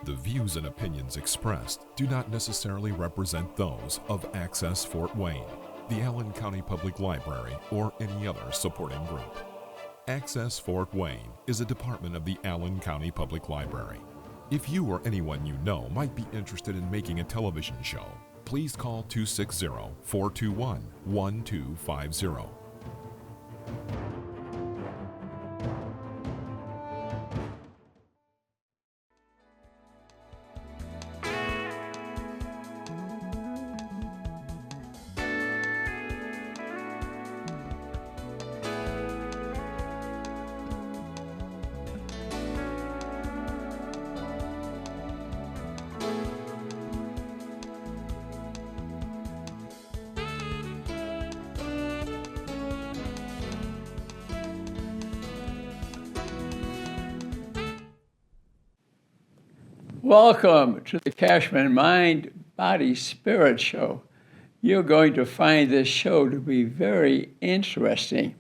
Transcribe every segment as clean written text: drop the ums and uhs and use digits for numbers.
The views and opinions expressed do not necessarily represent those of Access Fort Wayne, the Allen County Public Library, or any other supporting group. Access Fort Wayne is a department of the Allen County Public Library. If you or anyone you know might be interested in making a television show, please call 260-421-1250. Welcome to the Kachmann Mind, Body, Spirit Show. You're going to find this show to be very interesting.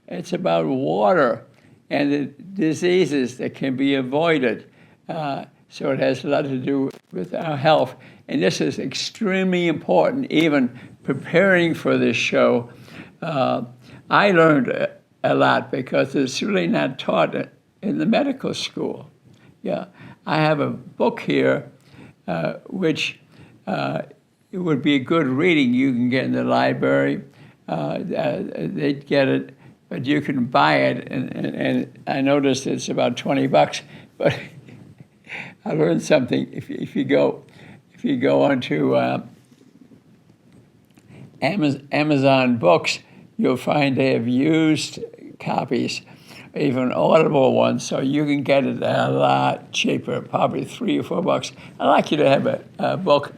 It's about water and the diseases that can be avoided. So it has a lot to do with our health. And this is extremely important, even preparing for this show. I learned a lot because it's really not taught in the medical school. Yeah. I have a book here, which it would be a good reading you can get in the library. They'd get it, but you can buy it, and I noticed it's about $20. But I learned something. If you go onto Amazon Books, you'll find they have used copies, even Audible ones, so you can get it a lot cheaper, probably $3 or $4. I'd like you to have a book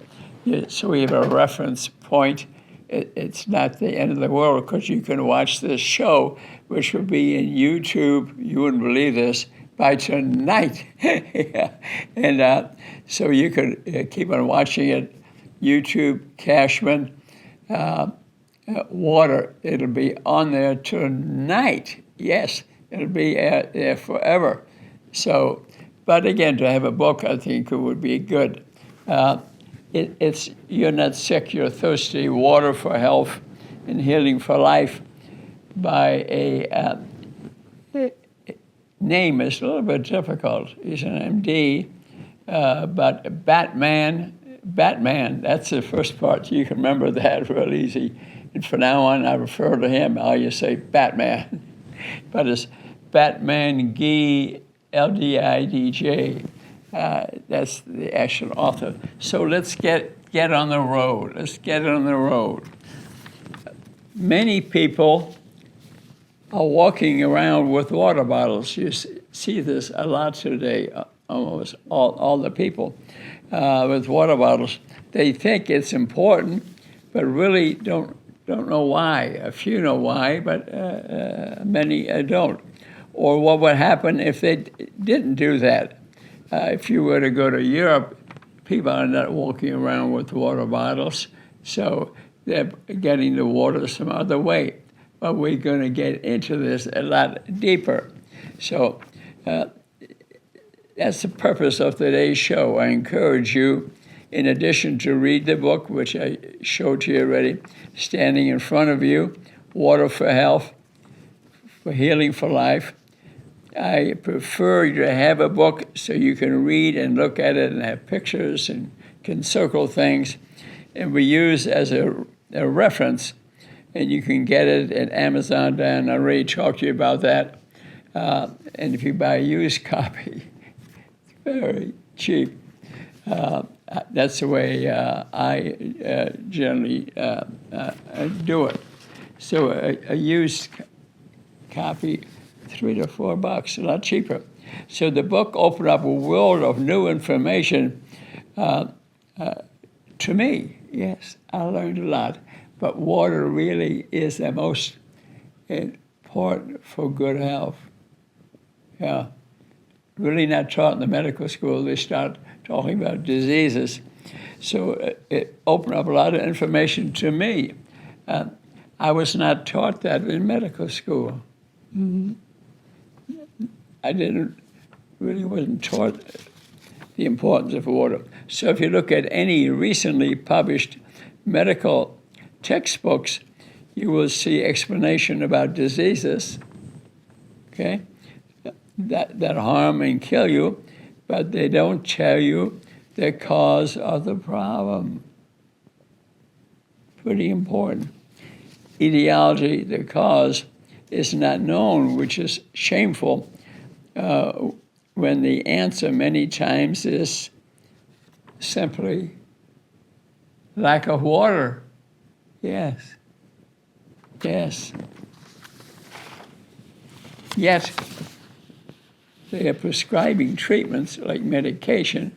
so we have a reference point. It's not the end of the world because you can watch this show, which will be in YouTube, you wouldn't believe this, by tonight. Yeah. And so you could keep on watching it. YouTube, Kachmann, water, it'll be on there tonight. Yes. It'll be there forever. So, but again, to have a book, I think it would be good. It's You're Not Sick, You're Thirsty, Water for Health and Healing for Life by a name is a little bit difficult. He's an MD, but Batman, that's the first part. You can remember that real easy. And from now on, I refer to him, how you say Batman. But it's Batman Gee, L-D-I-D-J. That's the actual author. So let's get on the road. Let's get on the road. Many people are walking around with water bottles. You see this a lot today, almost all the people with water bottles. They think it's important, but really don't know why. A few know why, but many don't. Or what would happen if they didn't do that? If you were to go to Europe, people are not walking around with water bottles, so they're getting the water some other way. But we're going to get into this a lot deeper. So that's the purpose of today's show. I encourage you, in addition to read the book, which I showed to you already, standing in front of you, Water for Health, for Healing for Life. I prefer you to have a book so you can read and look at it and have pictures and can circle things. And we use as a reference, and you can get it at Amazon, and I already talked to you about that. And if you buy a used copy, it's very cheap. That's the way I generally do it. So a used copy, $3 to $4, a lot cheaper. So the book opened up a world of new information to me. Yes, I learned a lot. But water really is the most important for good health. Yeah. Really not taught in the medical school. They start talking about diseases. So it opened up a lot of information to me. I was not taught that in medical school. Mm-hmm. I wasn't taught the importance of water. So if you look at any recently published medical textbooks, you will see explanation about diseases, okay, that harm and kill you, but they don't tell you the cause of the problem. Pretty important. Etiology, the cause, is not known, which is shameful when the answer many times is simply lack of water. Yes. Yes. Yet, they are prescribing treatments like medication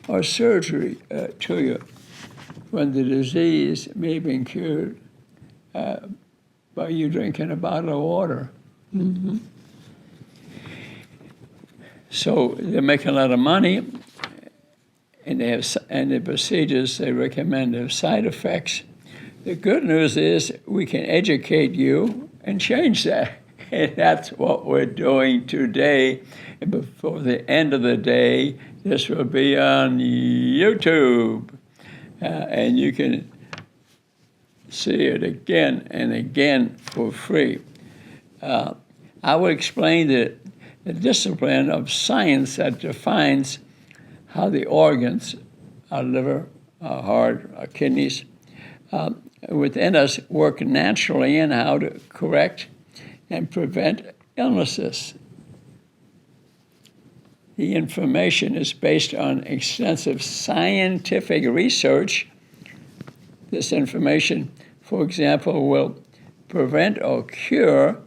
or surgery to you when the disease may have been cured by you drinking a bottle of water. Mm-hmm. So they make a lot of money, and the procedures they recommend have side effects. The good news is we can educate you and change that. And that's what we're doing today. And before the end of the day, this will be on YouTube. And you can see it again and again for free. I will explain the discipline of science that defines how the organs, our liver, our heart, our kidneys, within us work naturally, and how to correct and prevent illnesses. The information is based on extensive scientific research. This information, for example, will prevent or cure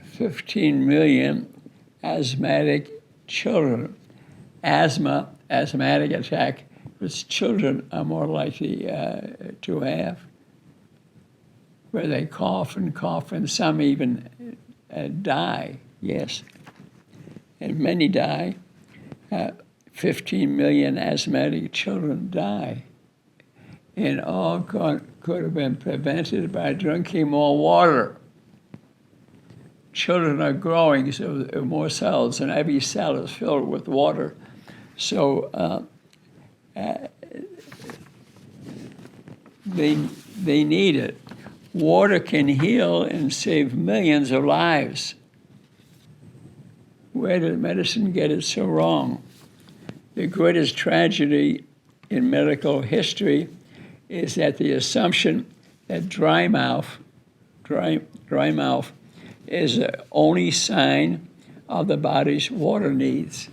15 million asthmatic children. Asthmatic attack, which children are more likely to have, where they cough, and some even die, yes. And many die. 15 million asthmatic children die. And all could have been prevented by drinking more water. Children are growing, so there are more cells, and every cell is filled with water. So they need it. Water can heal and save millions of lives. Where did medicine get it so wrong? The greatest tragedy in medical history is that the assumption that dry mouth is the only sign of the body's water needs.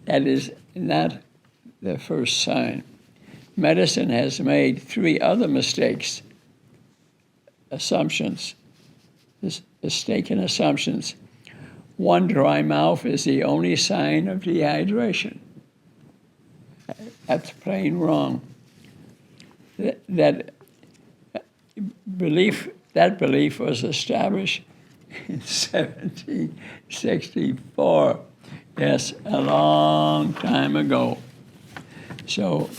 That is not the first sign. Medicine has made 3 other assumptions, mistaken assumptions. One, dry mouth is the only sign of dehydration. That's plain wrong. That belief was established in 1764. Yes, a long time ago. So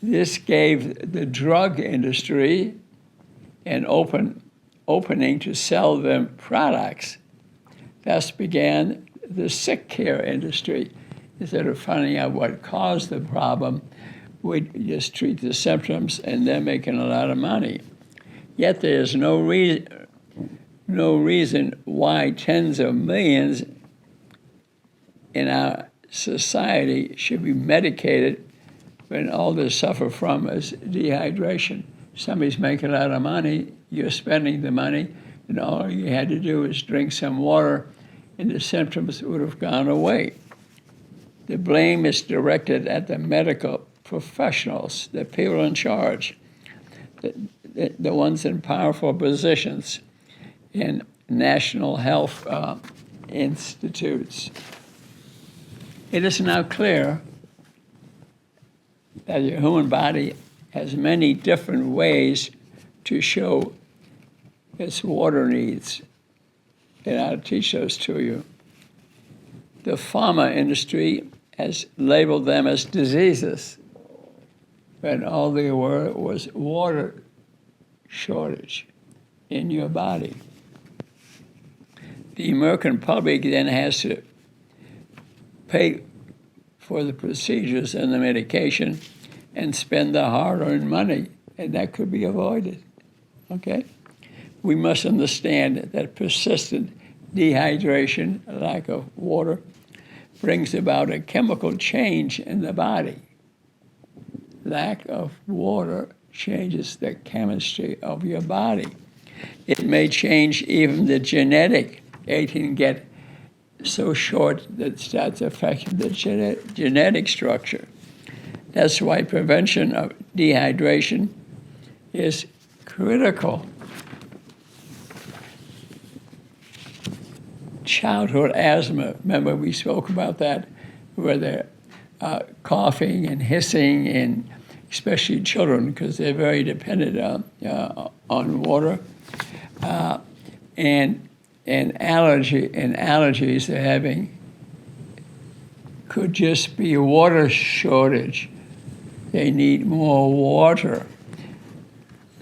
this gave the drug industry an opening to sell them products. Thus began the sick care industry. Instead of finding out what caused the problem, we just treat the symptoms, and they're making a lot of money. Yet there's no reason why tens of millions in our society should be medicated when all they suffer from is dehydration. Somebody's making a lot of money, you're spending the money, and all you had to do is drink some water, and the symptoms would have gone away. The blame is directed at the medical professionals, the people in charge, the ones in powerful positions in national health institutes. It is now clear that your human body has many different ways to show its water needs, and I'll teach those to you. The pharma industry has labeled them as diseases, when all they were was water shortage in your body. the American public then has to pay for the procedures and the medication and spend the hard-earned money, and that could be avoided, okay? We must understand that persistent dehydration, lack of water, brings about a chemical change in the body. Lack of water changes the chemistry of your body. It may change even the genetic. It can get so short that it starts affecting the genetic structure. That's why prevention of dehydration is critical. Childhood asthma, remember we spoke about that, where they're coughing and hissing, and especially children, because they're very dependent on water. And allergies they're having could just be a water shortage. They need more water.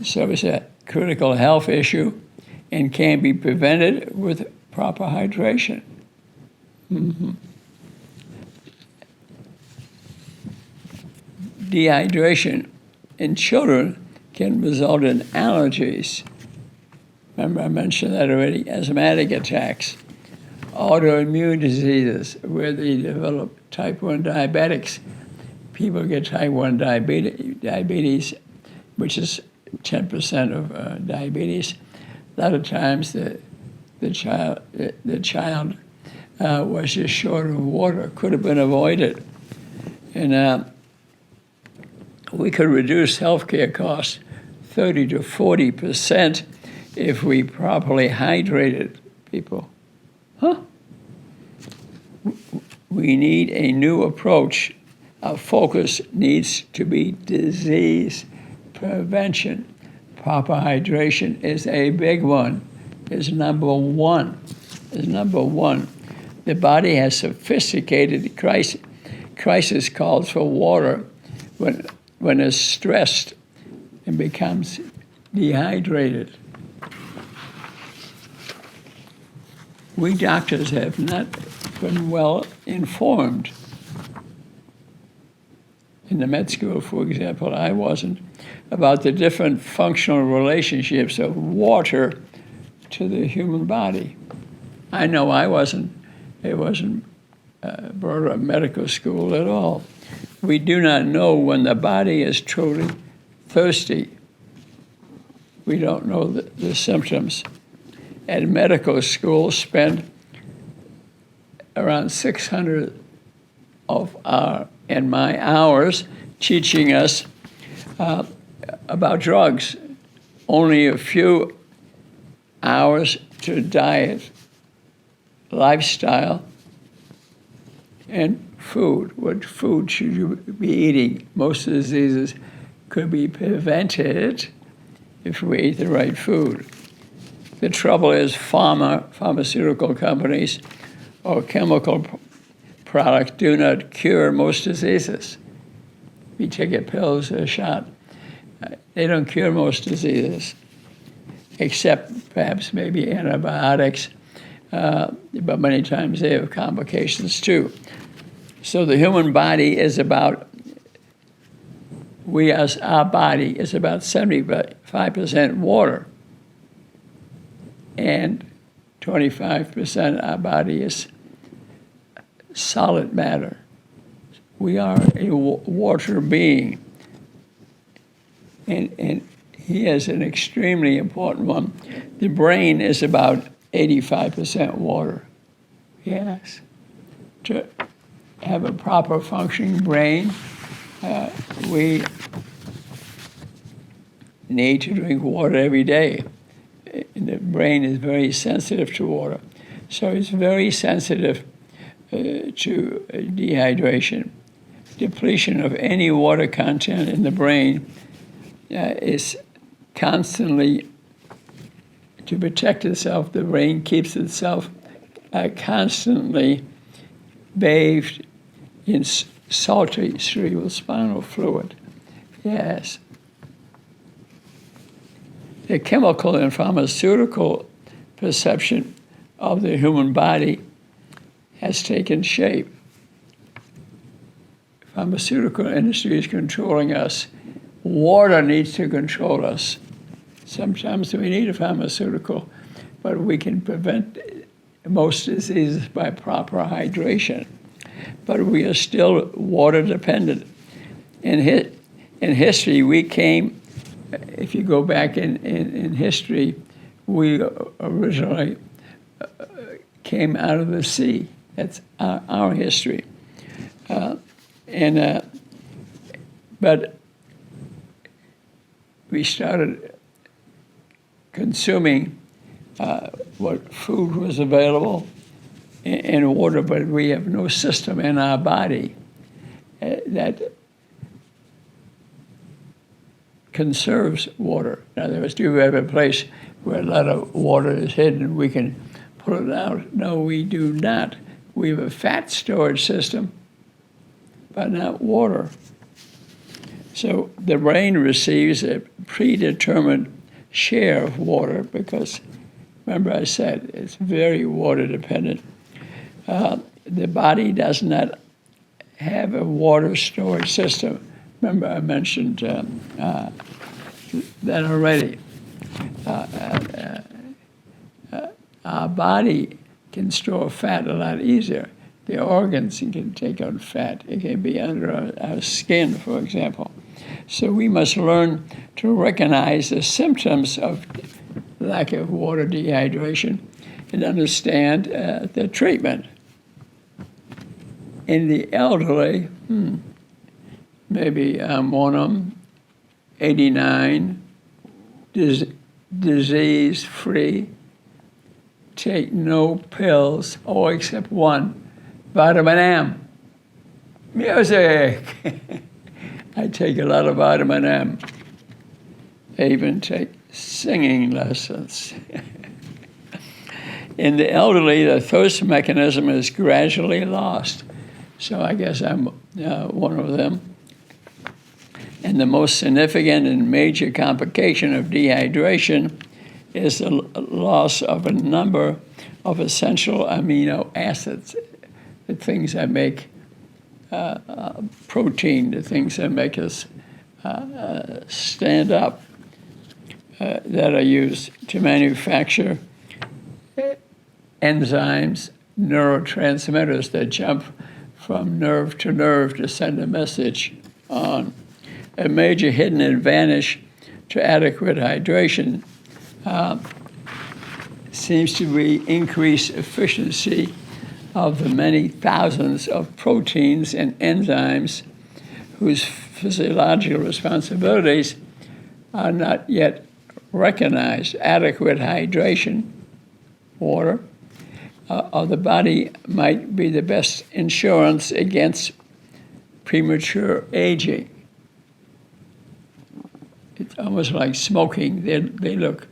So it's a critical health issue and can be prevented with proper hydration. Mm-hmm. Dehydration in children can result in allergies. Remember, I mentioned that already. Asthmatic attacks, autoimmune diseases, where they develop type 1 diabetics. People get type 1 diabetes, which is 10% of diabetes. A lot of times the child was just short of water, could have been avoided. And we could reduce healthcare costs 30 to 40% if we properly hydrated people. We need a new approach. Our focus needs to be disease prevention. Proper hydration is a big one, is number one. The body has sophisticated crisis calls for water when it's stressed and becomes dehydrated. We doctors have not been well informed. In the med school, for example, I wasn't, about the different functional relationships of water to the human body. I know I wasn't. It wasn't brought up medical school at all. We do not know when the body is truly thirsty. We don't know the symptoms. At medical school, spend around 600 of my hours teaching us about drugs. Only a few hours to diet, lifestyle, and food. What food should you be eating? Most diseases could be prevented if we ate the right food. The trouble is pharmaceutical companies or chemical products do not cure most diseases. You take a pill or a shot, they don't cure most diseases, except perhaps maybe antibiotics, but many times they have complications too. So the human body is about, our body is about 75% water, and 25% of our body is solid matter. We are a water being, and here's an extremely important one. The brain is about 85% water. Yes. To have a proper functioning brain, we need to drink water every day. And the brain is very sensitive to water. So it's very sensitive to dehydration. Depletion of any water content in the brain is constantly, to protect itself, the brain keeps itself constantly bathed in salty cerebrospinal fluid. Yes. The chemical and pharmaceutical perception of the human body has taken shape. Pharmaceutical industry is controlling us. Water needs to control us. Sometimes we need a pharmaceutical, but we can prevent most diseases by proper hydration. But we are still water dependent. In history, we came, if you go back in history, we originally came out of the sea. That's our history. But we started consuming what food was available in water, but we have no system in our body that conserves water. In other words, do we have a place where a lot of water is hidden, we can pull it out? No, we do not. We have a fat storage system, but not water. So the brain receives a predetermined share of water because, remember I said, it's very water dependent. The body does not have a water storage system. Remember I mentioned that already. Our body can store fat a lot easier. The organs can take on fat. It can be under our skin, for example. So we must learn to recognize the symptoms of lack of water, dehydration, and understand the treatment. In the elderly, maybe I'm one of them, 89, disease-free, take no pills, except one, vitamin M. Music! I take a lot of vitamin M. I even take singing lessons. In the elderly, the thirst mechanism is gradually lost. So I guess I'm one of them. And the most significant and major complication of dehydration is the loss of a number of essential amino acids, the things that make protein, the things that make us stand up, that are used to manufacture enzymes, neurotransmitters that jump from nerve to nerve to send a message on. A major hidden advantage to adequate hydration seems to be increased efficiency of the many thousands of proteins and enzymes whose physiological responsibilities are not yet recognized. Adequate hydration, water, of the body might be the best insurance against premature aging. It's almost like smoking. They look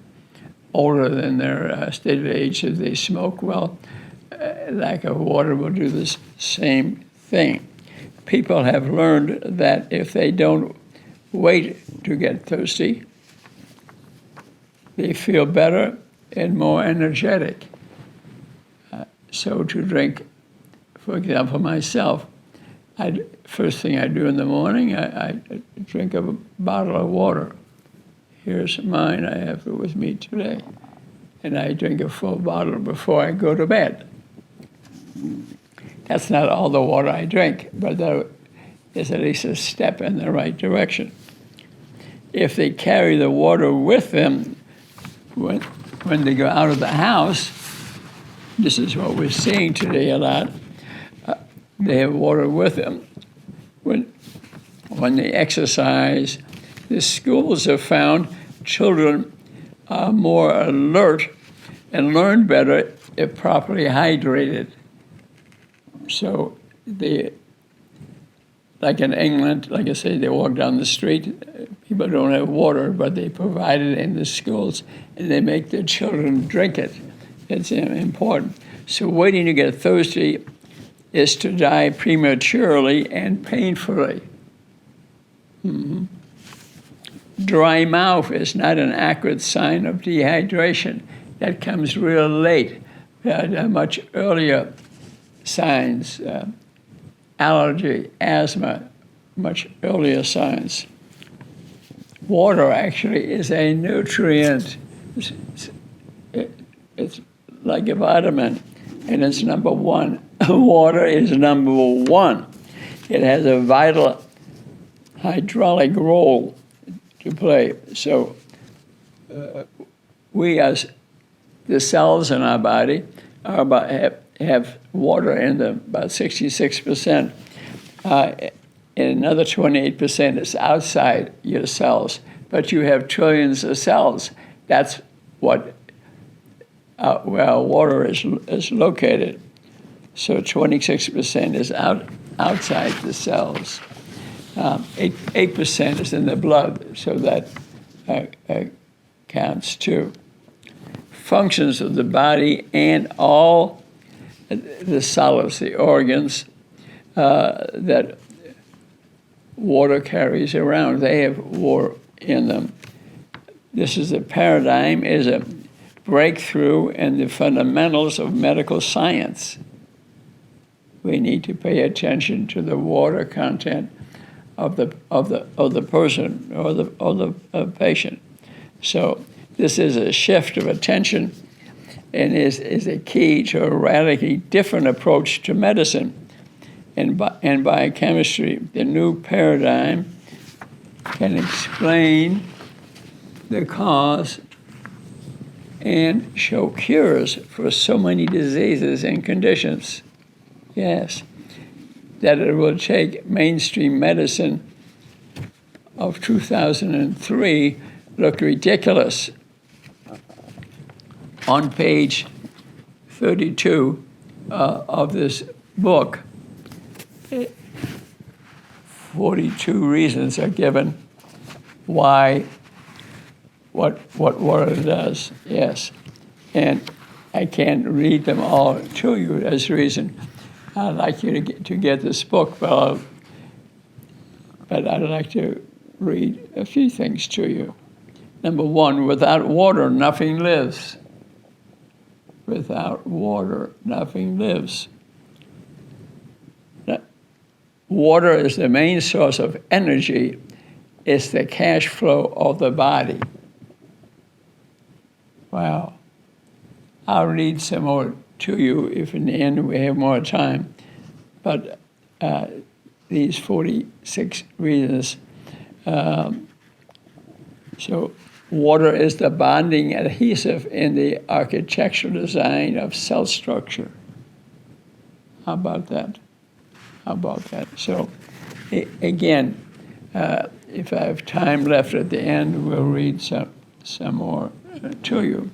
older than their stated age if they smoke. Well, lack of water will do the same thing. People have learned that if they don't wait to get thirsty, they feel better and more energetic. So to drink, for example, myself, first thing I do in the morning, I drink a bottle of water. Here's mine, I have it with me today. And I drink a full bottle before I go to bed. That's not all the water I drink, but that is at least a step in the right direction. If they carry the water with them when they go out of the house, this is what we're seeing today a lot, they have water with them. When they exercise, the schools have found children are more alert and learn better if properly hydrated. So like in England, like I say, they walk down the street, people don't have water, but they provide it in the schools, and they make their children drink it. It's important. So waiting to get thirsty is to die prematurely and painfully. Mm-hmm. Dry mouth is not an accurate sign of dehydration. That comes real late. had much earlier signs, allergy, asthma, much earlier signs. Water actually is a nutrient. It's like a vitamin, and it's number one. Water is number one. It has a vital hydraulic role to play. So we, as the cells in our body, are have water in them, about 66%. And another 28% is outside your cells. But you have trillions of cells. That's what where water is located. So 26% is outside the cells. 8% is in the blood, so that counts too. Functions of the body and all the solids, the organs that water carries around, they have water in them. This is a paradigm, is a breakthrough in the fundamentals of medical science. We need to pay attention to the water content of the person or the patient. So this is a shift of attention and is a key to a radically different approach to medicine and biochemistry. The new paradigm can explain the cause and show cures for so many diseases and conditions. Yes, that it will take mainstream medicine of 2003 look ridiculous. On page 32 of this book, 42 reasons are given why what water does. Yes, and I can't read them all to you as reason. I'd like you to get this book, but I'd like to read a few things to you. Number one, without water, nothing lives. Without water, nothing lives. Water is the main source of energy. It's the cash flow of the body. Wow. I'll read some more to you if in the end we have more time. But these 46 reasons. So water is the bonding adhesive in the architectural design of cell structure. How about that? So again, if I have time left at the end, we'll read some more to you.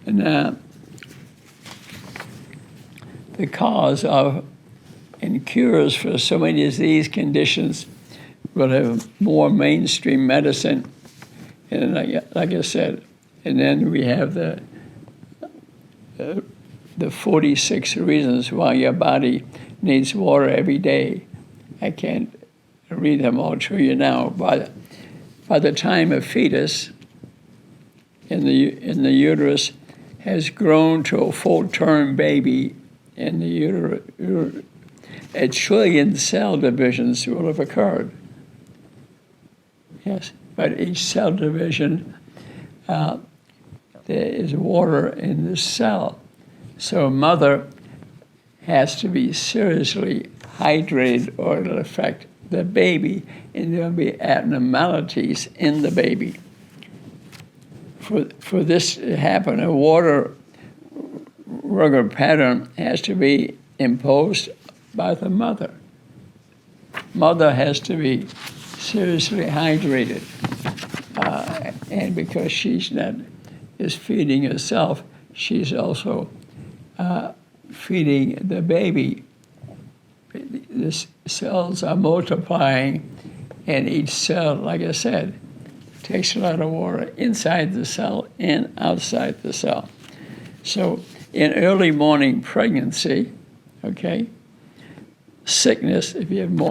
And the cause of and cures for so many disease conditions will have more mainstream medicine. And like I said, and then we have the 46 reasons why your body needs water every day. I can't read them all to you now. By the time a fetus in the uterus has grown to a full-term baby in the uterus, a trillion cell divisions will have occurred. Yes, but each cell division, there is water in the cell. So a mother has to be seriously hydrated or it'll affect the baby, and there'll be abnormalities in the baby. For this to happen, a water regular pattern has to be imposed by the mother. Mother has to be seriously hydrated, and because she's not just feeding herself, she's also feeding the baby. The cells are multiplying, and each cell, like I said, takes a lot of water inside the cell and outside the cell. So in early morning pregnancy, okay, sickness, if you have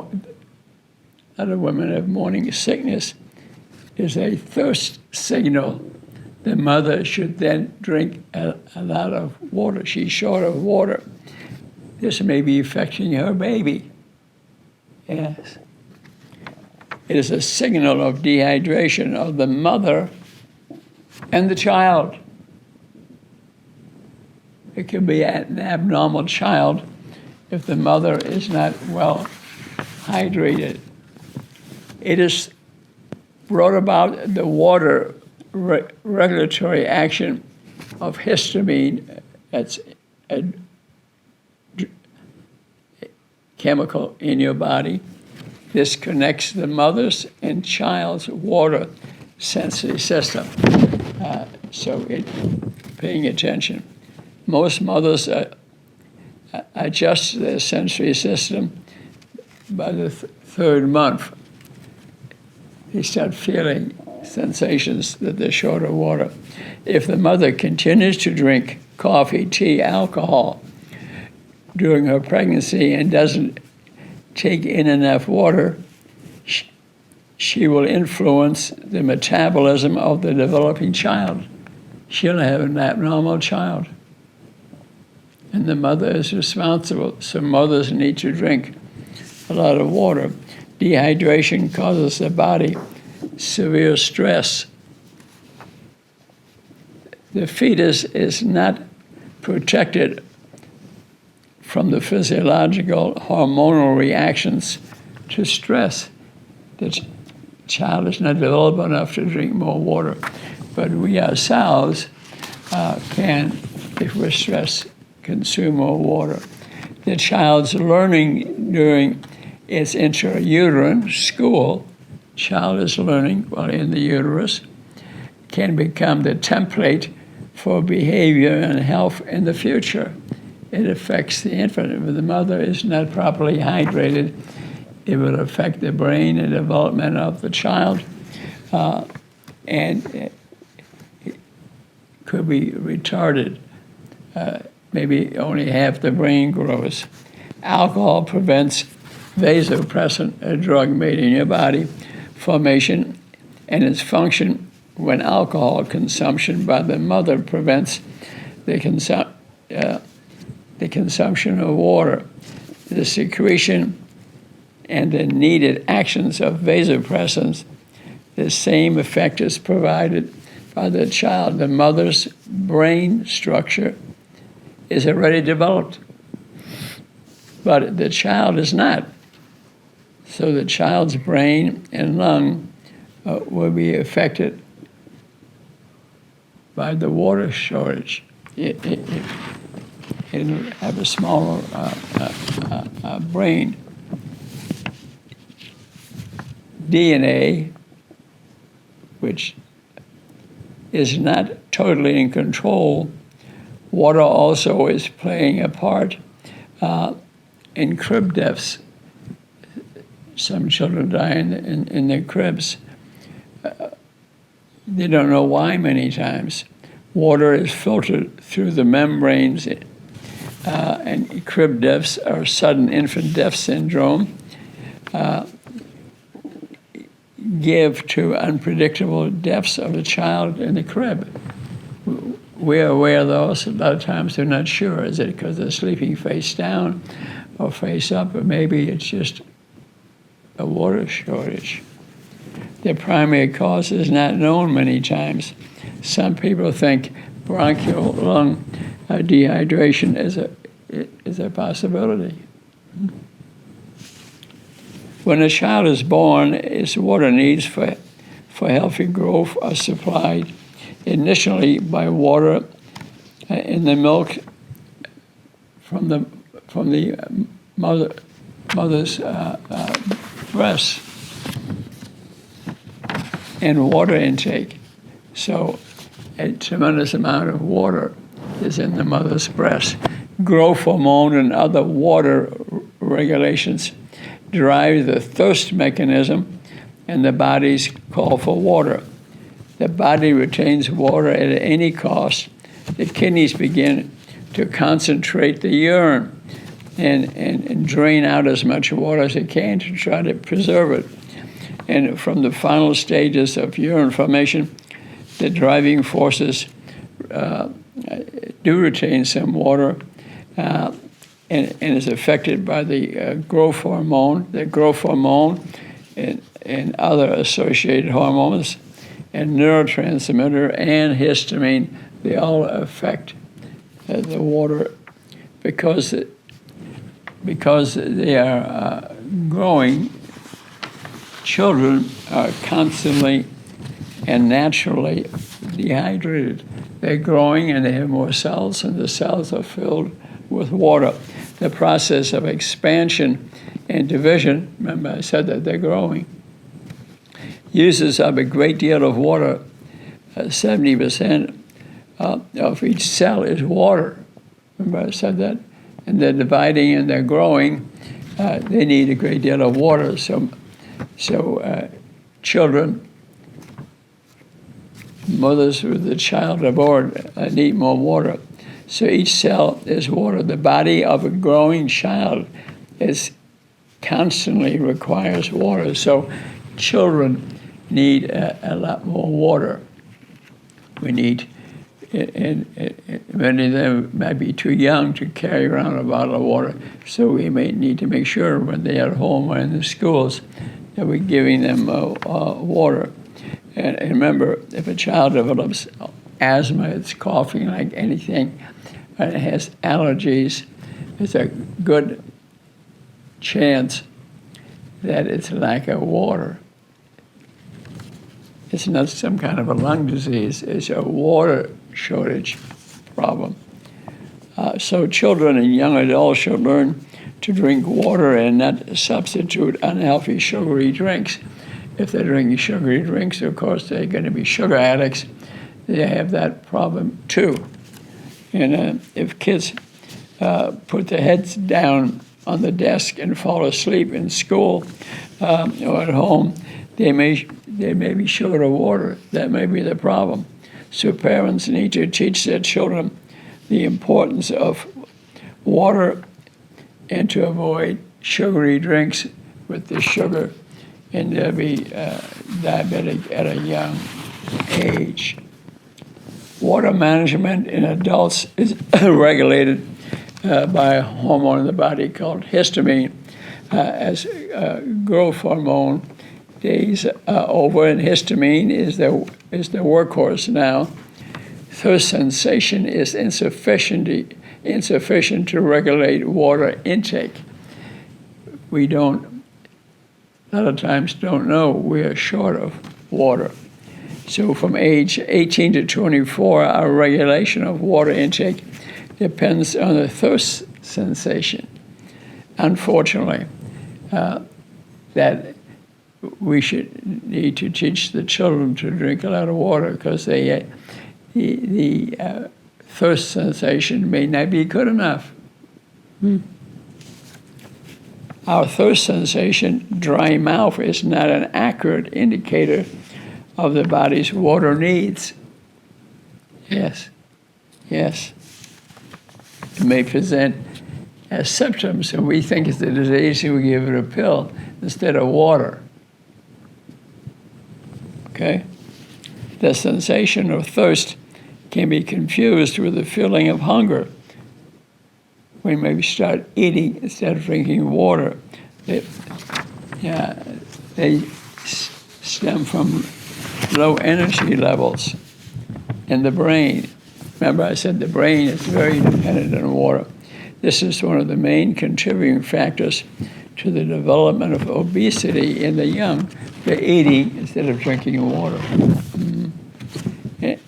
other women have morning sickness, is a thirst signal The mother should then drink a lot of water. She's short of water. This may be affecting her baby. Yes. It is a signal of dehydration of the mother and the child. It can be an abnormal child if the mother is not well hydrated. It is brought about the water regulatory action of histamine. That's a chemical in your body. This connects the mother's and child's water sensory system. So paying attention. Most mothers adjust their sensory system by the third month. They start feeling sensations that they're short of water. If the mother continues to drink coffee, tea, alcohol during her pregnancy and doesn't take in enough water, she will influence the metabolism of the developing child. She'll have an abnormal child. And the mother is responsible, so mothers need to drink a lot of water. Dehydration causes the body severe stress. The fetus is not protected from the physiological hormonal reactions to stress. The child is not developed enough to drink more water. But we ourselves can, if we're stressed, consume more water. The child's learning during its intrauterine school, child is learning while in the uterus, can become the template for behavior and health in the future. It affects the infant. If the mother is not properly hydrated, it will affect the brain and development of the child, and it could be retarded. Maybe only half the brain grows. Alcohol prevents vasopressin, a drug made in your body, formation and its function when alcohol consumption by the mother prevents the consumption of water. The secretion and the needed actions of vasopressins, the same effect is provided by the child. The mother's brain structure is already developed, but the child is not. So the child's brain and lung will be affected by the water shortage. It'll have a smaller brain. DNA, which is not totally in control, water also is playing a part in crib deaths. Some children die in their cribs. They don't know why many times. Water is filtered through the membranes, and crib deaths or sudden infant death syndrome give to unpredictable deaths of a child in the crib. We're aware of those. A lot of times they're not sure. Is it because they're sleeping face down or face up, or maybe it's just a water shortage? The primary cause is not known many times. Some people think bronchial lung dehydration is a possibility. When a child is born, its water needs for healthy growth are supplied initially by water in the milk from the mother's breast and water intake. So a tremendous amount of water is in the mother's breast. Growth hormone and other water regulations drive the thirst mechanism and the body's call for water. The body retains water at any cost. The kidneys begin to concentrate the urine and drain out as much water as they can to try to preserve it. And from the final stages of urine formation, the driving forces do retain some water, and is affected by the growth hormone, and other associated hormones, and neurotransmitter and histamine. They all affect the water because they are growing. Children are constantly and naturally dehydrated. They're growing and they have more cells, and the cells are filled with water. The process of expansion and division, remember I said that they're growing, uses up a great deal of water. 70% of each cell is water. Remember I said that? And they're dividing and they're growing. They need a great deal of water. So children, mothers with the child aboard need more water. So each cell is water. The body of a growing child constantly requires water. So children need a lot more water. We need, and many of them might be too young to carry around a bottle of water. So we may need to make sure when they're at home or in the schools that we're giving them water. And remember, if a child develops asthma, it's coughing like anything, and it has allergies, there's a good chance that it's lack of water. It's not some kind of a lung disease, it's a water shortage problem. So children and young adults should learn to drink water and not substitute unhealthy sugary drinks. If they're drinking sugary drinks, of course, they're going to be sugar addicts. They have that problem too. And if kids put their heads down on the desk and fall asleep in school or at home, they may be short of water. That may be the problem. So parents need to teach their children the importance of water and to avoid sugary drinks with the sugar, and they'll be diabetic at a young age. Water management in adults is regulated by a hormone in the body called histamine. As growth hormone days are over, and histamine is the workhorse now. Thirst sensation is insufficient to regulate water intake. We a lot of times don't know we are short of water. So from age 18 to 24, our regulation of water intake depends on the thirst sensation. Unfortunately, that we should need to teach the children to drink a lot of water because the thirst sensation may not be good enough. Our thirst sensation, dry mouth, is not an accurate indicator of the body's water needs. Yes. It may present as symptoms, and we think it's a disease, and we give it a pill instead of water. Okay? The sensation of thirst can be confused with the feeling of hunger. We maybe start eating instead of drinking water. They stem from low energy levels in the brain. Remember I said the brain is very dependent on water. This is one of the main contributing factors to the development of obesity in the young. They're eating instead of drinking water.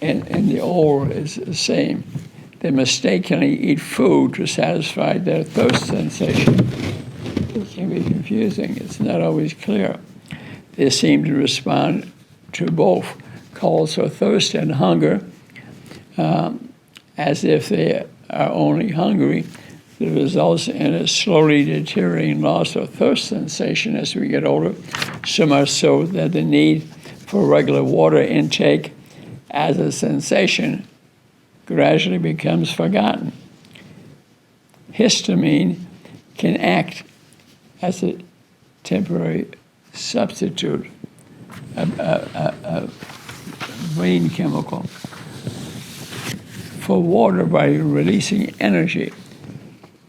And the old is the same. They mistakenly eat food to satisfy their thirst sensation. It can be confusing. It's not always clear. They seem to respond to both calls for thirst and hunger, as if they are only hungry. That results in a slowly deteriorating loss of thirst sensation as we get older, so much so that the need for regular water intake as a sensation gradually becomes forgotten. Histamine can act as a temporary substitute, a main chemical for water by releasing energy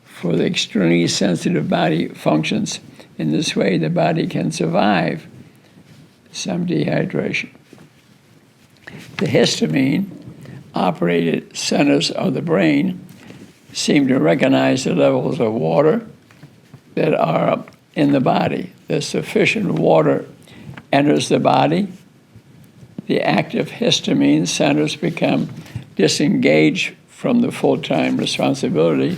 for the extremely sensitive body functions. In this way, the body can survive some dehydration. The histamine operated centers of the brain seem to recognize the levels of water that are in the body. The sufficient water enters the body, the active histamine centers become disengaged from the full-time responsibility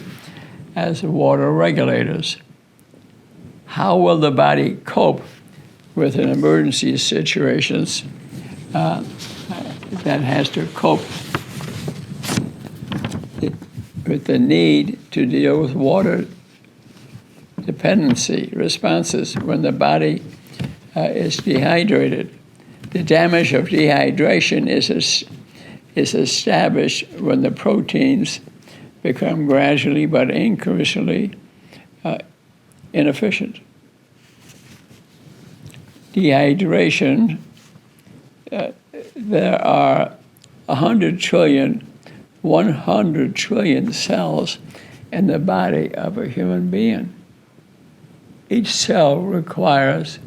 as water regulators. How will the body cope with an emergency situations that has to cope with the need to deal with water dependency responses when the body is dehydrated? The damage of dehydration is established when the proteins become gradually but increasingly inefficient. Dehydration, there are 100 trillion cells in the body of a human being. Each cell requires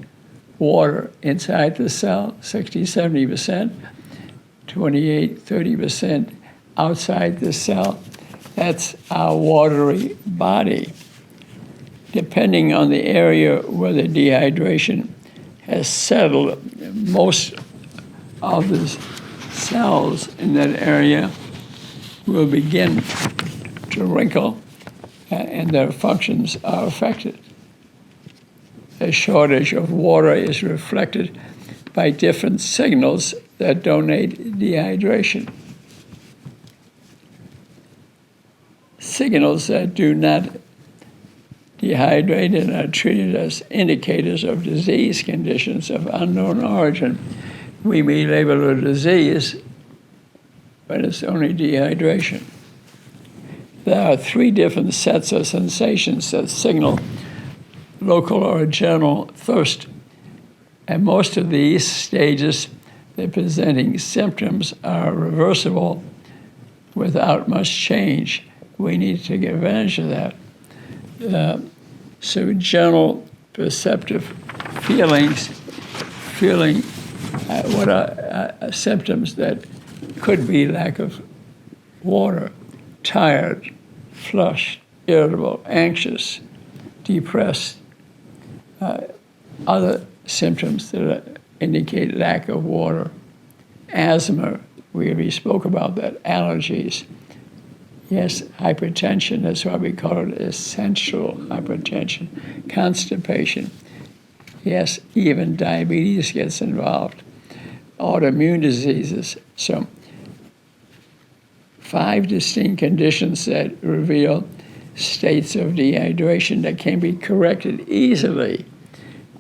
water inside the cell, 60, 70%, 28, 30% outside the cell. That's our watery body. Depending on the area where the dehydration has settled, most of the cells in that area will begin to wrinkle and their functions are affected. A shortage of water is reflected by different signals that denote dehydration. Signals that do not dehydrate and are treated as indicators of disease conditions of unknown origin. We may label a disease, but it's only dehydration. There are 3 different sets of sensations that signal local or general thirst, and most of these stages, the presenting symptoms are reversible without much change. We need to take advantage of that. So general perceptive feeling what are symptoms that could be lack of water, tired, flushed, irritable, anxious, depressed, other symptoms that indicate lack of water. Asthma, we already spoke about that. Allergies. Yes, hypertension, that's why we call it essential hypertension. Constipation. Yes, even diabetes gets involved. Autoimmune diseases. So 5 distinct conditions that reveal states of dehydration that can be corrected easily.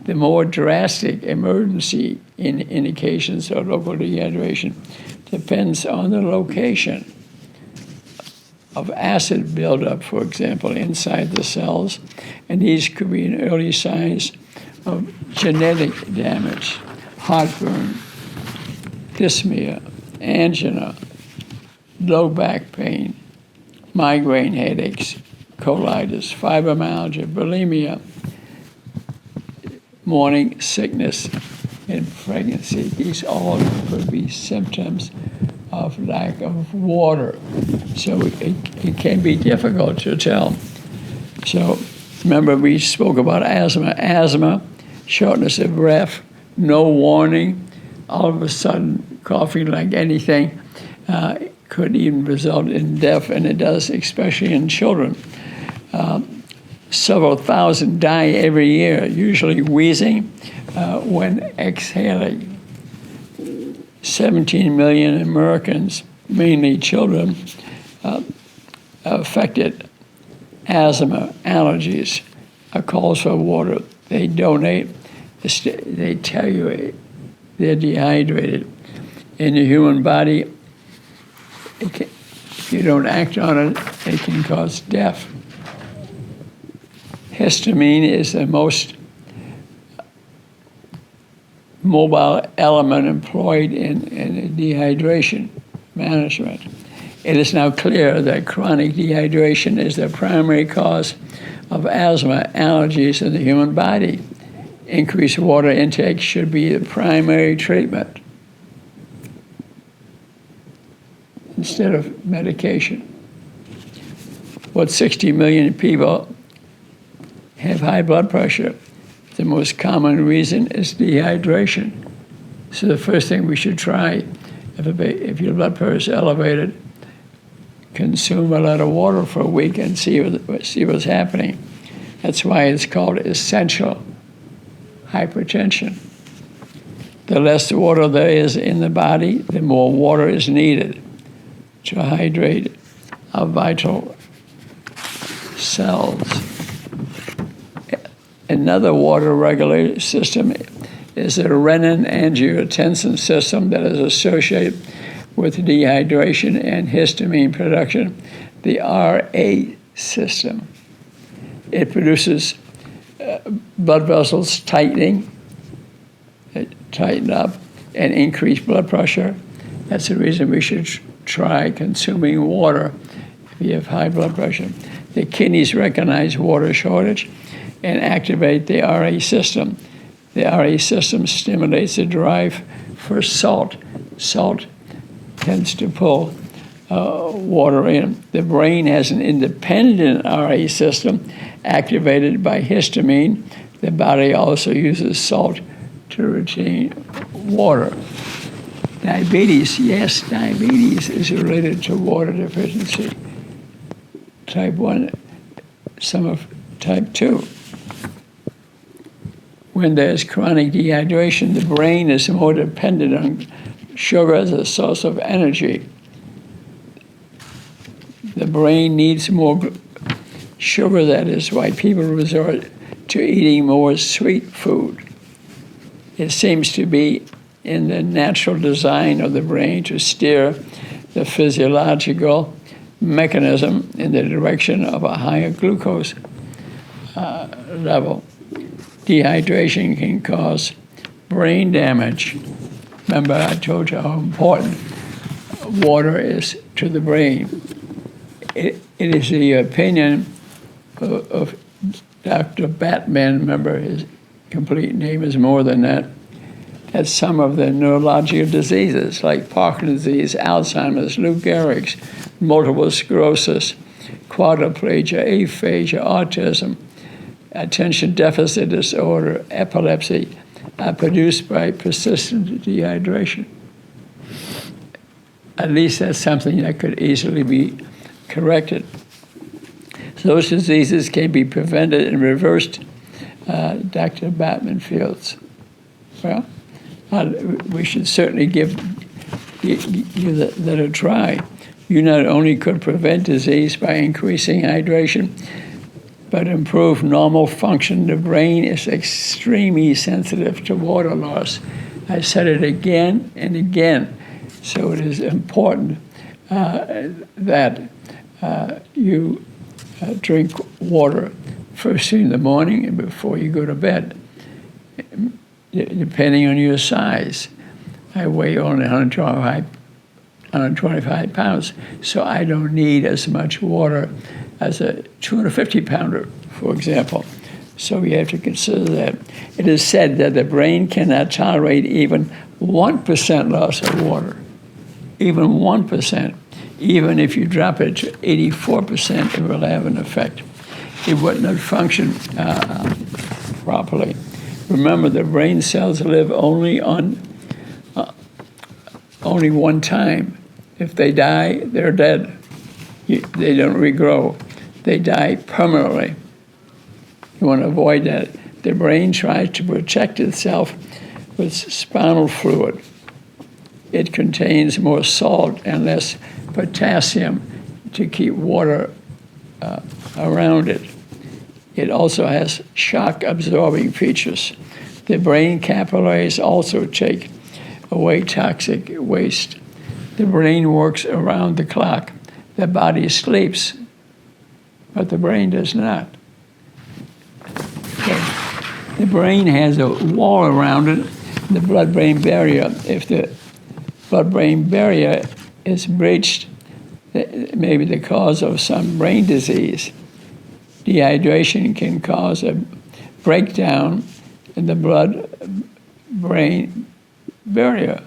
The more drastic emergency indications of local dehydration depends on the location of acid buildup, for example, inside the cells, and these could be an early signs of genetic damage, heartburn, dyspnea, angina, low back pain, migraine headaches, colitis, fibromyalgia, bulimia, morning sickness in pregnancy. These all could be symptoms of lack of water. So it can be difficult to tell. So remember we spoke about asthma. Asthma, shortness of breath, no warning, all of a sudden coughing like anything, could even result in death, and it does, especially in children. Several thousand die every year, usually wheezing when exhaling. 17 million Americans, mainly children, affected asthma, allergies, calls for water. They donate, they tell you they're dehydrated. In the human body, if you don't act on it, it can cause death. Histamine is the most mobile element employed in dehydration management. It is now clear that chronic dehydration is the primary cause of asthma, allergies in the human body. Increased water intake should be the primary treatment instead of medication. What 60 million people have high blood pressure. The most common reason is dehydration. So the first thing we should try, if your blood pressure is elevated, consume a lot of water for a week and see what's happening. That's why it's called essential hypertension. The less water there is in the body, the more water is needed to hydrate our vital cells. Another water regulator system is the renin-angiotensin system that is associated with dehydration and histamine production, the RA system. It produces blood vessels tightening, tighten up, and increase blood pressure. That's the reason we should try consuming water if you have high blood pressure. The kidneys recognize water shortage and activate the RA system. The RA system stimulates the drive for salt. Salt tends to pull water in. The brain has an independent RA system activated by histamine. The body also uses salt to retain water. Diabetes, yes, diabetes is related to water deficiency. Type 1, some of type 2. When there's chronic dehydration, the brain is more dependent on sugar as a source of energy. The brain needs more sugar. That is why people resort to eating more sweet food. It seems to be in the natural design of the brain to steer the physiological mechanism in the direction of a higher glucose level. Dehydration can cause brain damage. Remember, I told you how important water is to the brain. It is the opinion of Dr. Batman, remember his complete name is more than that some of the neurological diseases like Parkinson's disease, Alzheimer's, Lou Gehrig's, multiple sclerosis, quadriplegia, aphasia, autism, attention deficit disorder, epilepsy, are produced by persistent dehydration. At least that's something that could easily be corrected. So those diseases can be prevented and reversed, Dr. Batman feels. Well, we should certainly give you that a try. You not only could prevent disease by increasing hydration, but improve normal function. The brain is extremely sensitive to water loss. I said it again and again. So it is important that you drink water first thing in the morning and before you go to bed, depending on your size. I weigh only 125 pounds, so I don't need as much water as a 250-pounder, for example. So you have to consider that. It is said that the brain cannot tolerate even 1% loss of water, even 1%. Even if you drop it to 84%, it will have an effect. It would not function properly. Remember, the brain cells live only one time. If they die, they're dead. They don't regrow. They die permanently. You want to avoid that. The brain tries to protect itself with spinal fluid. It contains more salt and less potassium to keep water around it. It also has shock-absorbing features. The brain capillaries also take away toxic waste. The brain works around the clock. The body sleeps, but the brain does not. The brain has a wall around it the blood-brain barrier. If the blood-brain barrier is breached, it may be the cause of some brain disease. Dehydration can cause a breakdown in the blood-brain barrier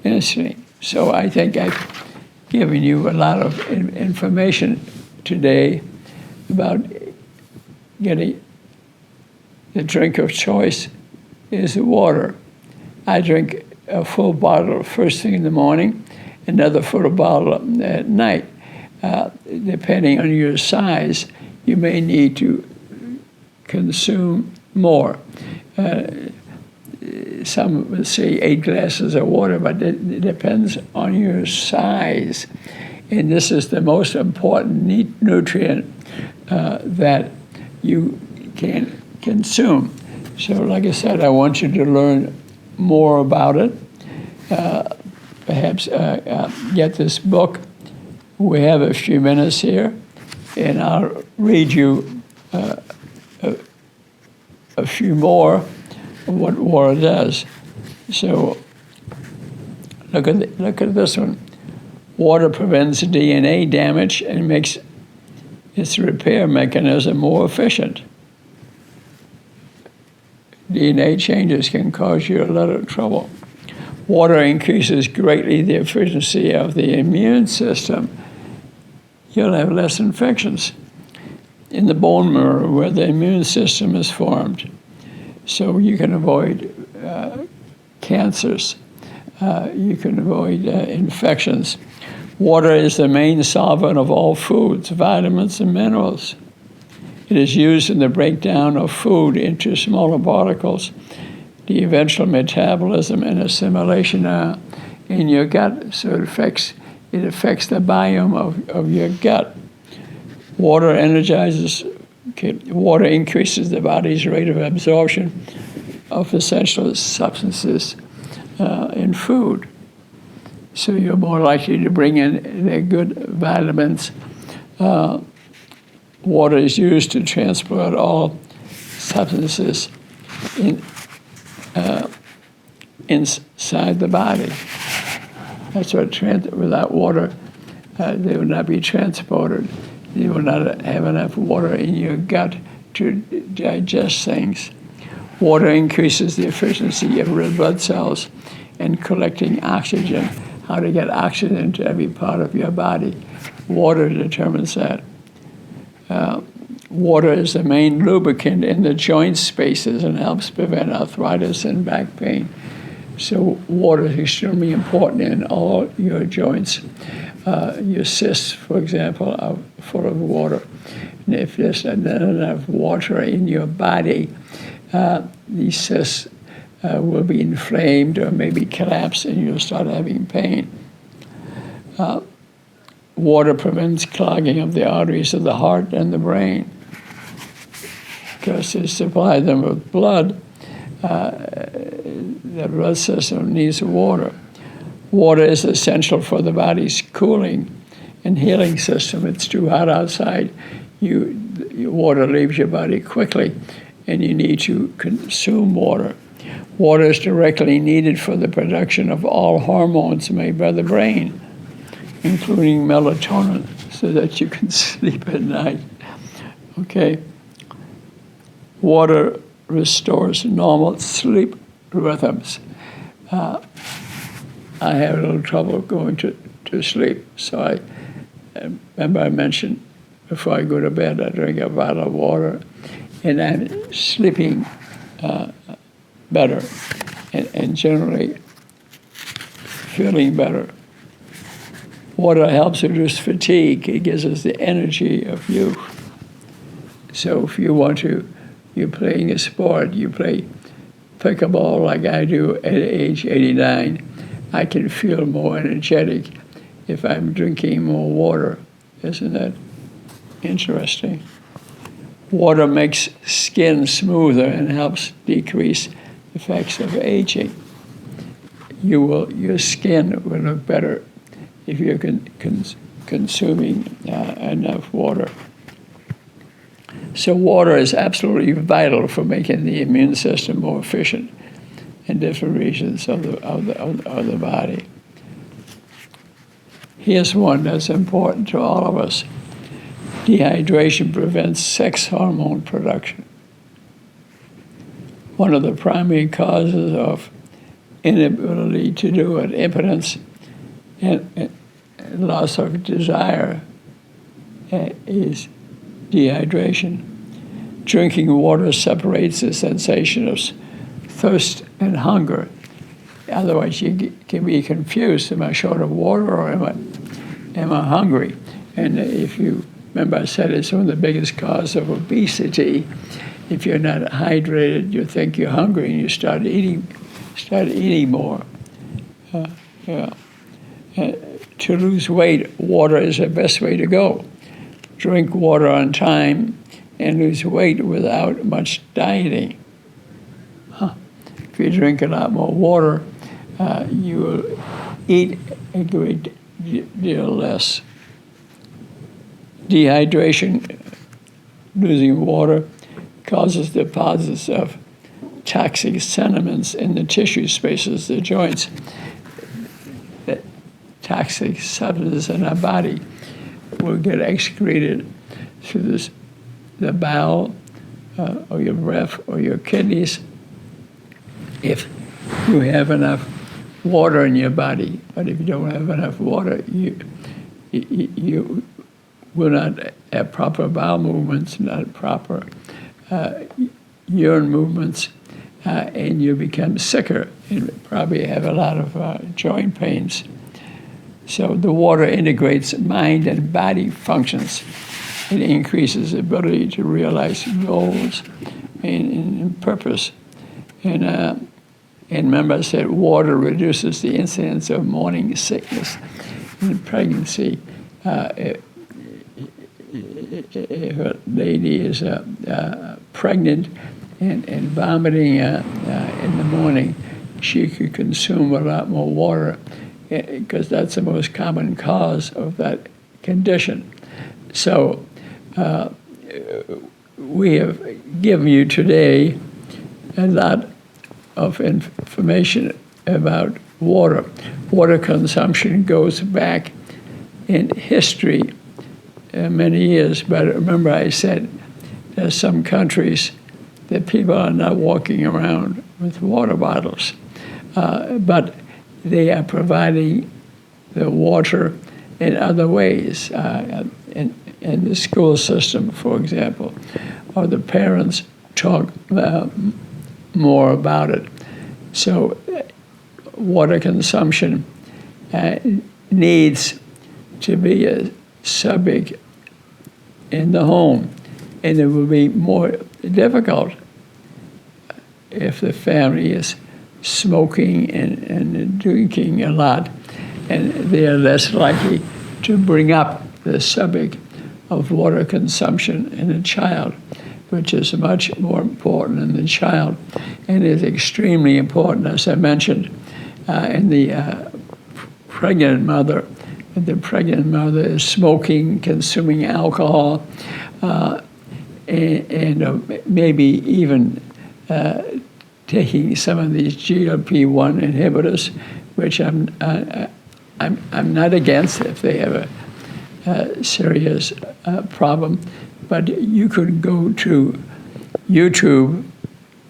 instantly. So I think I've given you a lot of information today about getting the drink of choice is water. I drink a full bottle first thing in the morning, another full bottle at night. Depending on your size, you may need to consume more. Some would say 8 glasses of water, but it depends on your size. And this is the most important nutrient that you can consume. So like I said, I want you to learn more about it. Perhaps get this book. We have a few minutes here, and I'll read you a few more of what water does. So look at this one. Water prevents DNA damage and makes its repair mechanism more efficient. DNA changes can cause you a lot of trouble. Water increases greatly the efficiency of the immune system. You'll have less infections in the bone marrow where the immune system is formed. So you can avoid cancers. You can avoid infections. Water is the main solvent of all foods, vitamins, and minerals. It is used in the breakdown of food into smaller particles, the eventual metabolism and assimilation in your gut. So it affects the biome of your gut. Water energizes. Water increases the body's rate of absorption of essential substances in food. So you're more likely to bring in the good vitamins. Water is used to transport all substances inside the body. That's what without water, they would not be transported. You will not have enough water in your gut to digest things. Water increases the efficiency of red blood cells in collecting oxygen. How to get oxygen to every part of your body. Water determines that. Water is the main lubricant in the joint spaces and helps prevent arthritis and back pain. So water is extremely important in all your joints. Your cysts, for example, are full of water. And if there's not enough water in your body, these cysts will be inflamed or maybe collapse and you'll start having pain. Water prevents clogging of the arteries of the heart and the brain because to supply them with blood, the blood system needs water. Water is essential for the body's cooling and healing system. It's too hot outside. Water leaves your body quickly, and you need to consume water. Water is directly needed for the production of all hormones made by the brain, including melatonin, so that you can sleep at night. Okay. Water restores normal sleep rhythms. I have a little trouble going to sleep, so I remember I mentioned before I go to bed, I drink a bottle of water, and I'm sleeping better and generally feeling better. Water helps reduce fatigue. It gives us the energy of youth. So if you're playing a sport, you play pickleball like I do at age 89, I can feel more energetic if I'm drinking more water. Isn't that interesting? Water makes skin smoother and helps decrease effects of aging. Your skin will look better if you're consuming enough water. So water is absolutely vital for making the immune system more efficient in different regions of the body. Here's one that's important to all of us. Dehydration prevents sex hormone production. One of the primary causes of inability to do it, impotence, and loss of desire is dehydration. Drinking water separates the sensation of thirst and hunger. Otherwise, you can be confused. Am I short of water or am I hungry? And if you remember, I said it's one of the biggest causes of obesity. If you're not hydrated, you think you're hungry and you start eating more. To lose weight, water is the best way to go. Drink water on time and lose weight without much dieting. If you drink a lot more water, you will eat a great deal less. Dehydration, losing water, causes deposits of toxic sediments in the tissue spaces, the joints. The toxic substances in our body will get excreted through the bowel or your breath or your kidneys if you have enough water in your body. But if you don't have enough water, you will not have proper bowel movements, not proper urine movements, and you become sicker and probably have a lot of joint pains. So the water integrates mind and body functions. It increases ability to realize goals and purpose. And remember, I said water reduces the incidence of morning sickness in pregnancy. If a lady is pregnant and vomiting in the morning, she could consume a lot more water because that's the most common cause of that condition. So we have given you today a lot of information about water. Water consumption goes back in history many years, but remember I said there's some countries that people are not walking around with water bottles, but they are providing the water in other ways, in the school system, for example, or the parents talk more about it. So water consumption needs to be a subject in the home, and it will be more difficult if the family is smoking and drinking a lot, and they are less likely to bring up the subject of water consumption in a child, which is much more important in the child and is extremely important, as I mentioned, in the pregnant mother. The pregnant mother is smoking, consuming alcohol, and maybe even taking some of these GLP-1 inhibitors, which I'm not against if they have a serious problem. But you could go to YouTube,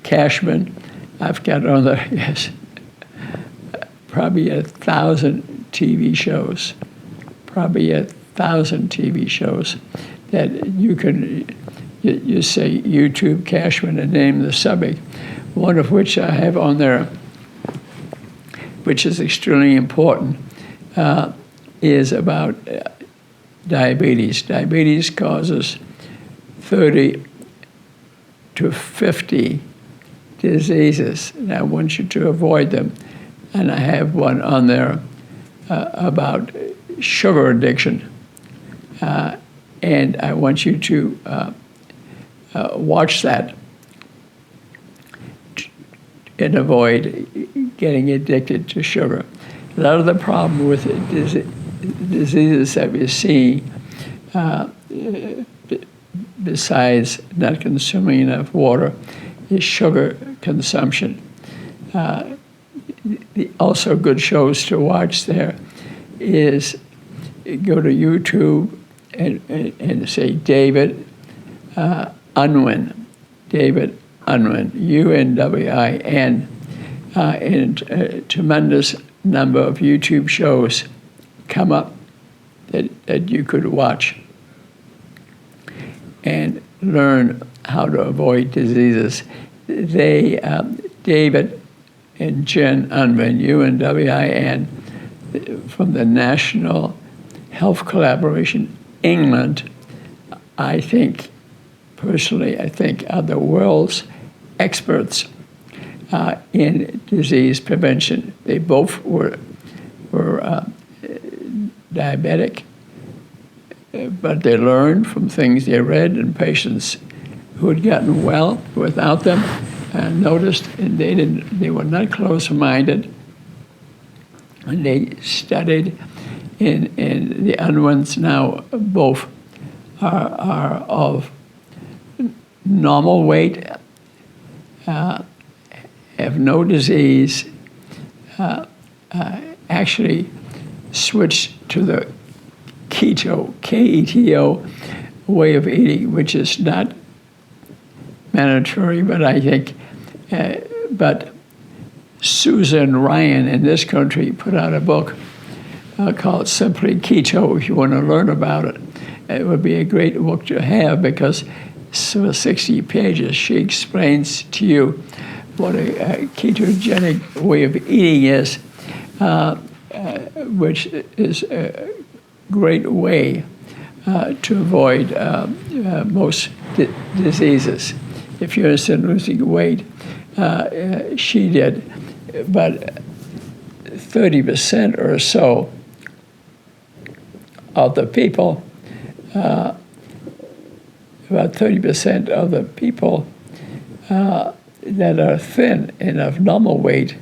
Kachmann. I've got on there, yes, probably 1,000 TV shows. Probably 1,000 TV shows that you can, you say YouTube, Kachmann, and name the subject, one of which I have on there, which is extremely important, is about diabetes. Diabetes causes 30 to 50 diseases, and I want you to avoid them. And I have one on there about sugar addiction, and I want you to watch that and avoid getting addicted to sugar. A lot of the problem with diseases that we see, besides not consuming enough water, is sugar consumption. Also good shows to watch there is go to YouTube and say David Unwin, David Unwin, Unwin, and a tremendous number of YouTube shows come up that you could watch and learn how to avoid diseases. They, David and Jen Unwin, UNWIN, from the National Health Collaboration, England, I think, personally, I think are the world's experts in disease prevention. They both were diabetic, but they learned from things they read and patients who had gotten well without them and noticed, and they were not close-minded, and they studied, and the Unwins now both are of normal weight, have no disease, actually switched to the keto, K-E-T-O, way of eating, which is not mandatory, but I think, but Susan Ryan in this country put out a book called Simply Keto. If you want to learn about it, it would be a great book to have because for 60 pages she explains to you what a ketogenic way of eating is, which is a great way to avoid most diseases. If you're interested in losing weight, she did, but 30% or so of the people, about 30% of the people that are thin and of normal weight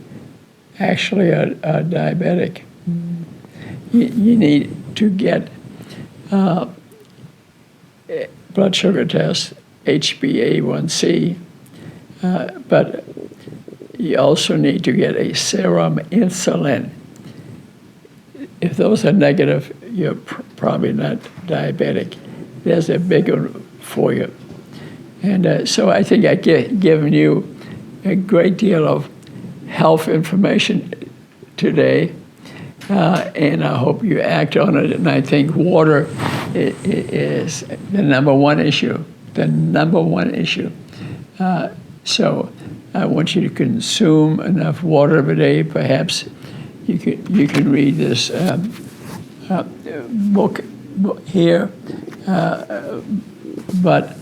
actually are diabetic. You need to get blood sugar tests, HbA1c, but you also need to get a serum insulin. If those are negative, you're probably not diabetic. There's a big one for you. And so I think I've given you a great deal of health information today, and I hope you act on it. And I think water is the number one issue, So I want you to consume enough water every day. Perhaps you can read this book here, but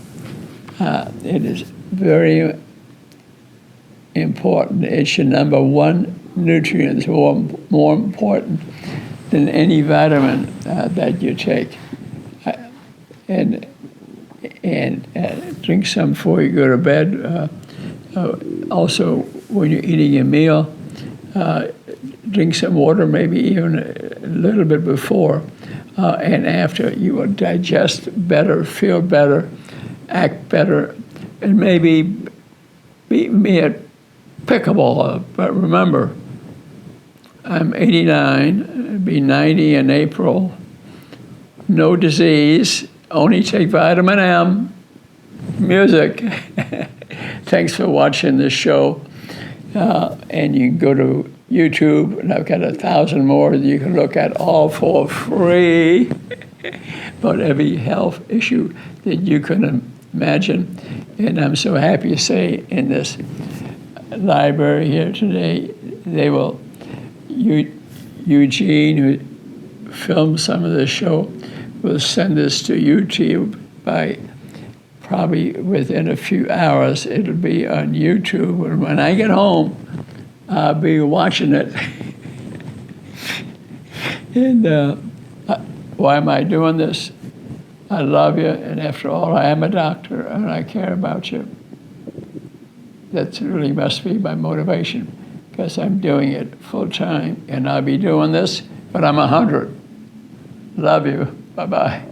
it is very important. It's your number one nutrient, more important than any vitamin that you take. And drink some before you go to bed. Also, when you're eating a meal, drink some water, maybe even a little bit before and after. You will digest better, feel better, act better, and maybe be pickable. But remember, I'm 89, I'll be 90 in April, no disease, only take vitamin M, music. Thanks for watching this show. And you can go to YouTube, and I've got 1,000 more that you can look at all for free about every health issue that you can imagine. And I'm so happy to say in this library here today, they will, Eugene, who filmed some of this show, will send this to YouTube by probably within a few hours. It'll be on YouTube, and when I get home, I'll be watching it. And why am I doing this? I love you, and after all, I am a doctor, and I care about you. That really must be my motivation, because I'm doing it full time, and I'll be doing this, but I'm 100. Love you. Bye-bye.